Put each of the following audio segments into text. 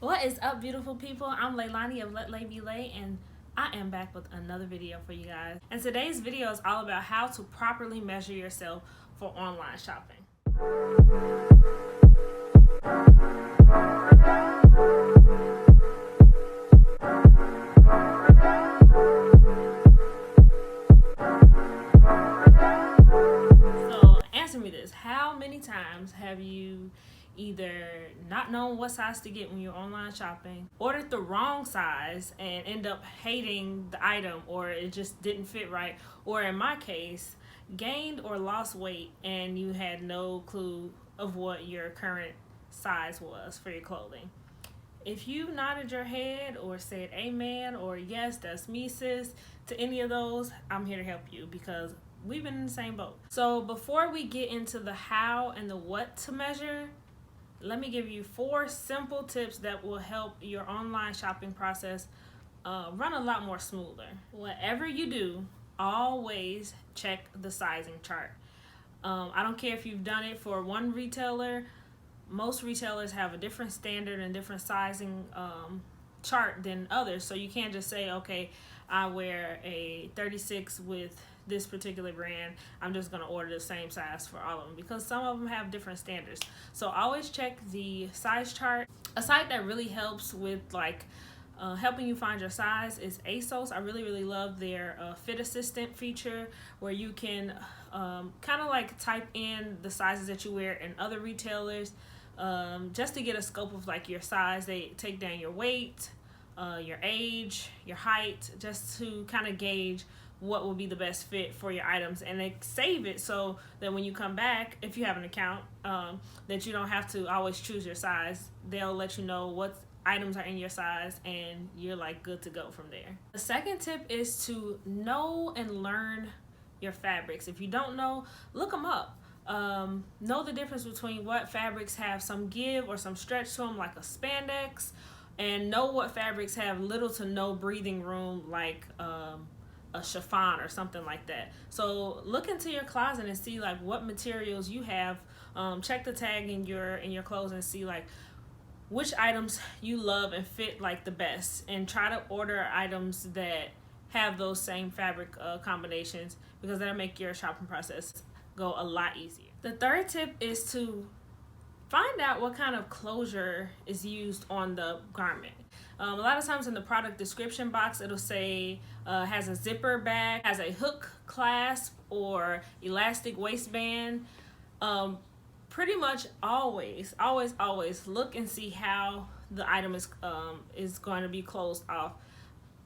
What is up, beautiful people? I'm Leilani of Let Lay Be Lay, and I am back with another video for you guys. And today's video is all about how to properly measure yourself for online shopping. So answer me this: how many times have you either not known what size to get when you're online shopping, ordered the wrong size and end up hating the item, or it just didn't fit right, or in my case, gained or lost weight and you had no clue of what your current size was for your clothing? If you nodded your head or said amen or yes, that's me, sis, to any of those, I'm here to help you because we've been in the same boat. So before we get into the how and the what to measure, let me give you 4 simple tips that will help your online shopping process run a lot more smoother. Whatever you do, always check the sizing chart. I don't care if you've done it for one retailer. Most retailers have a different standard and different sizing chart than others. So you can't just say, okay, I wear a 36 with this particular brand, I'm just going to order the same size for all of them, because some of them have different standards. So always check the size chart. A site that really helps with helping you find your size is ASOS. I really love their fit assistant feature, where you can kind of like type in the sizes that you wear in other retailers, just to get a scope of like your size. They take down your weight, your age, your height, just to kind of gauge what will be the best fit for your items, and they save it so that when you come back, if you have an account, that you don't have to always choose your size. They'll let you know what items are in your size, and you're like good to go from there. The second tip is to know and learn your fabrics. If you don't know, look them up. Know the difference between what fabrics have some give or some stretch to them, like a spandex, and know what fabrics have little to no breathing room, like a chiffon or something like that. So look into your closet and see like what materials you have. Check the tag in your clothes and see like which items you love and fit like the best, and try to order items that have those same fabric combinations, because that'll make your shopping process go a lot easier. The third tip is to find out what kind of closure is used on the garment. A lot of times in the product description box, it'll say has a zipper bag, has a hook clasp, or elastic waistband. Pretty much always look and see how the item is going to be closed off.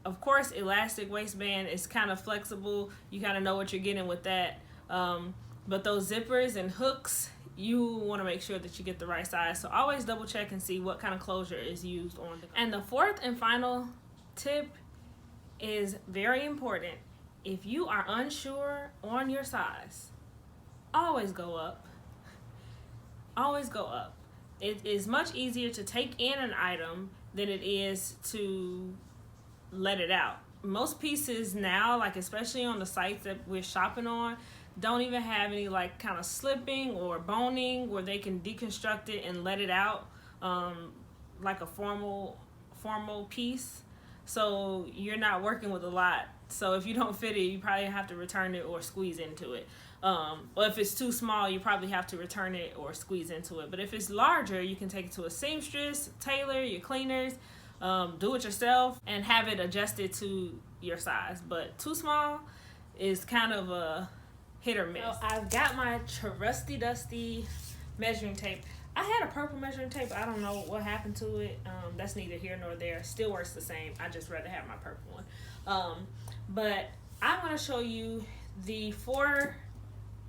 Of course, elastic waistband is kind of flexible. You kind of know what you're getting with that. But those zippers and hooks, you want to make sure that you get the right size. So always double check and see what kind of closure is used on the. And the fourth and final tip is very important. If you are unsure on your size, always go up. Always go up. It is much easier to take in an item than it is to let it out. Most pieces now, like especially on the sites that we're shopping on, don't even have any like kind of slipping or boning where they can deconstruct it and let it out like a formal piece. So you're not working with a lot. So if you don't fit it, you probably have to return it or squeeze into it. Or if it's too small, you probably have to return it or squeeze into it. But if it's larger, you can take it to a seamstress, tailor, your cleaners, do it yourself, and have it adjusted to your size. But too small is kind of a hit or miss. So I've got my trusty dusty measuring tape. I had a purple measuring tape. I don't know what happened to it. That's neither here nor there. Still works the same. I just rather have my purple one. But I'm going to show you the 4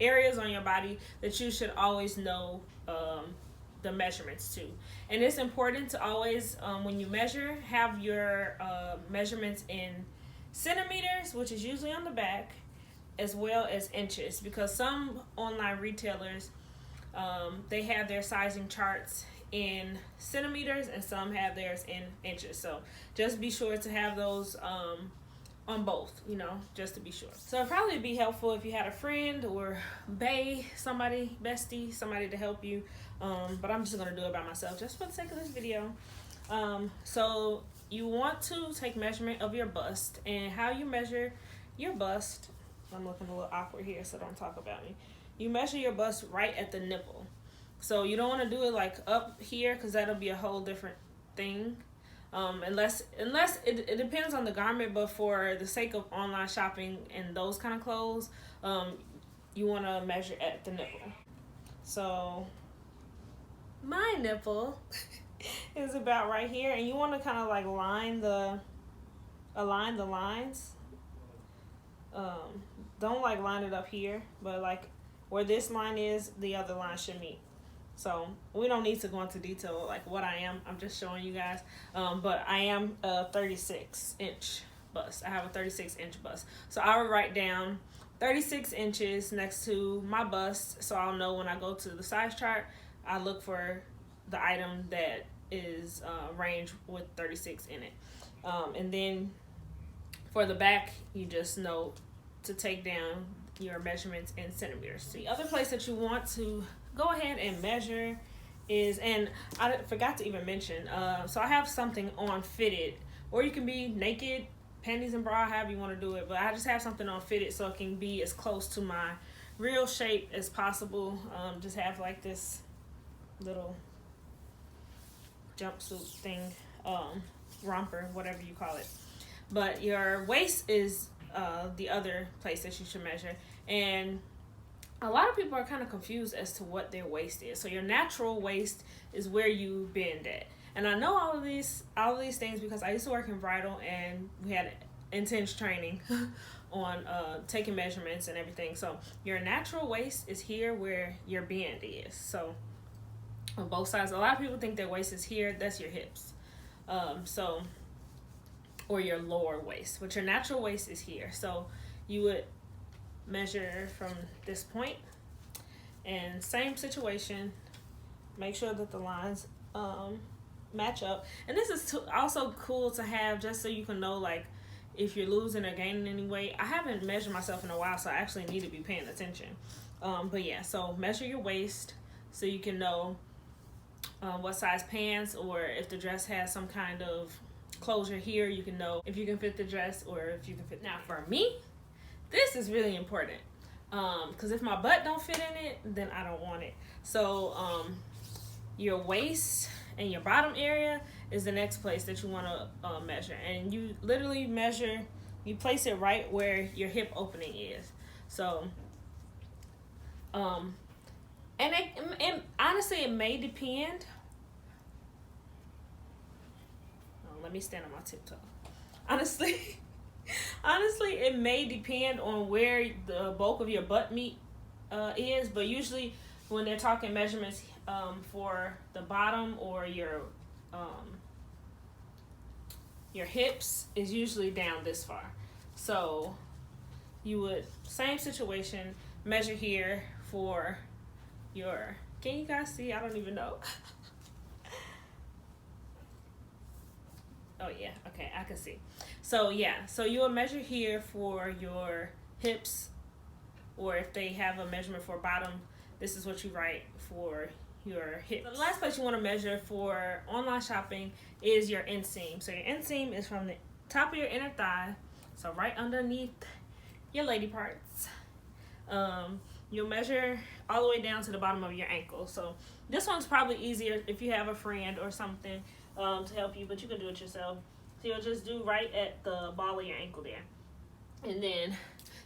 areas on your body that you should always know the measurements to. And it's important to always, when you measure, have your measurements in centimeters, which is usually on the back, as well as inches, because some online retailers, they have their sizing charts in centimeters and some have theirs in inches. So just be sure to have those on both, just to be sure. So it'd probably be helpful if you had a friend or bestie, somebody to help you. But I'm just gonna do it by myself just for the sake of this video. So you want to take measurement of your bust, and how you measure your bust. I'm looking a little awkward here, so don't talk about me. You measure your bust right at the nipple. So you don't want to do it like up here, because that'll be a whole different thing. Unless it depends on the garment, but for the sake of online shopping and those kind of clothes, you want to measure at the nipple. So my nipple is about right here, and you want to kind of like align the lines. Don't like line it up here, but like where this line is, the other line should meet. So we don't need to go into detail like what I am. I'm just showing you guys. But I am a 36-inch bust. I have a 36-inch bust. So I would write down 36 inches next to my bust, so I'll know when I go to the size chart, I look for the item that is range with 36 in it. And then for the back, you just know to take down your measurements in centimeters. The other place that you want to go ahead and measure is, and I forgot to even mention, so I have something on fitted, or you can be naked, panties and bra, however you want to do it, but I just have something on fitted so it can be as close to my real shape as possible. Just have like this little jumpsuit thing, romper, whatever you call it. But your waist is the other place that you should measure, and a lot of people are kind of confused as to what their waist is. So your natural waist is where you bend at. And I know all of these things because I used to work in bridal, and we had intense training on taking measurements and everything. So your natural waist is here where your bend is. So on both sides, a lot of people think their waist is here. That's your hips. Or your lower waist, but your natural waist is here. So you would measure from this point, and same situation, make sure that the lines match up. And this is also cool to have, just so you can know like if you're losing or gaining any weight. I haven't measured myself in a while, so I actually need to be paying attention. But yeah, so measure your waist so you can know what size pants, or if the dress has some kind of closure here, you can know if you can fit the dress or if you can fit. Now for me, this is really important, because if my butt don't fit in it, then I don't want it. So your waist and your bottom area is the next place that you want to measure, and you literally measure, you place it right where your hip opening is. So and honestly, it may depend. Let me stand on my tiptoe. Honestly, it may depend on where the bulk of your butt meat is, but usually when they're talking measurements for the bottom or your hips, is usually down this far. So you would, same situation, measure here for your, can you guys see? I don't even know. Oh yeah, okay, I can see. So yeah, so you will measure here for your hips, or if they have a measurement for bottom, this is what you write for your hips. So the last place you want to measure for online shopping is your inseam. So your inseam is from the top of your inner thigh, so right underneath your lady parts. You'll measure all the way down to the bottom of your ankle. So this one's probably easier if you have a friend or something to help you, but you can do it yourself. So you'll just do right at the ball of your ankle there. And then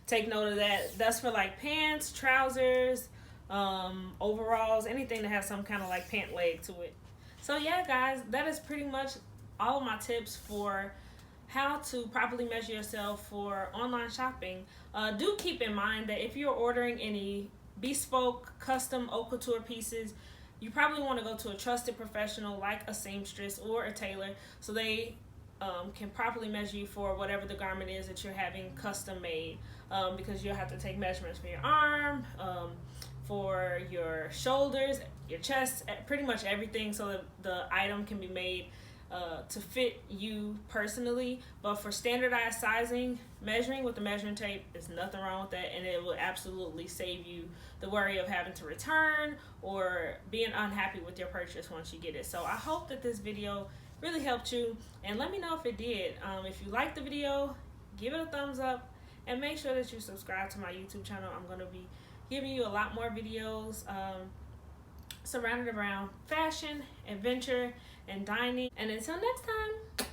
take note of that. That's for like pants, trousers, overalls, anything that has some kind of like pant leg to it. So yeah, guys, that is pretty much all of my tips for how to properly measure yourself for online shopping. Do keep in mind that if you're ordering any bespoke, custom haute couture pieces, you probably want to go to a trusted professional like a seamstress or a tailor, so they can properly measure you for whatever the garment is that you're having custom made, because you'll have to take measurements for your arm, for your shoulders, your chest, pretty much everything, so that the item can be made to fit you personally. But for standardized sizing, measuring with the measuring tape, is nothing wrong with that, and it will absolutely save you the worry of having to return or being unhappy with your purchase once you get it. So I hope that this video really helped you. And let me know if it did. If you liked the video, give it a thumbs up, and make sure that you subscribe to my YouTube channel. I'm going to be giving you a lot more videos surrounded around fashion, adventure, and dining. And until next time.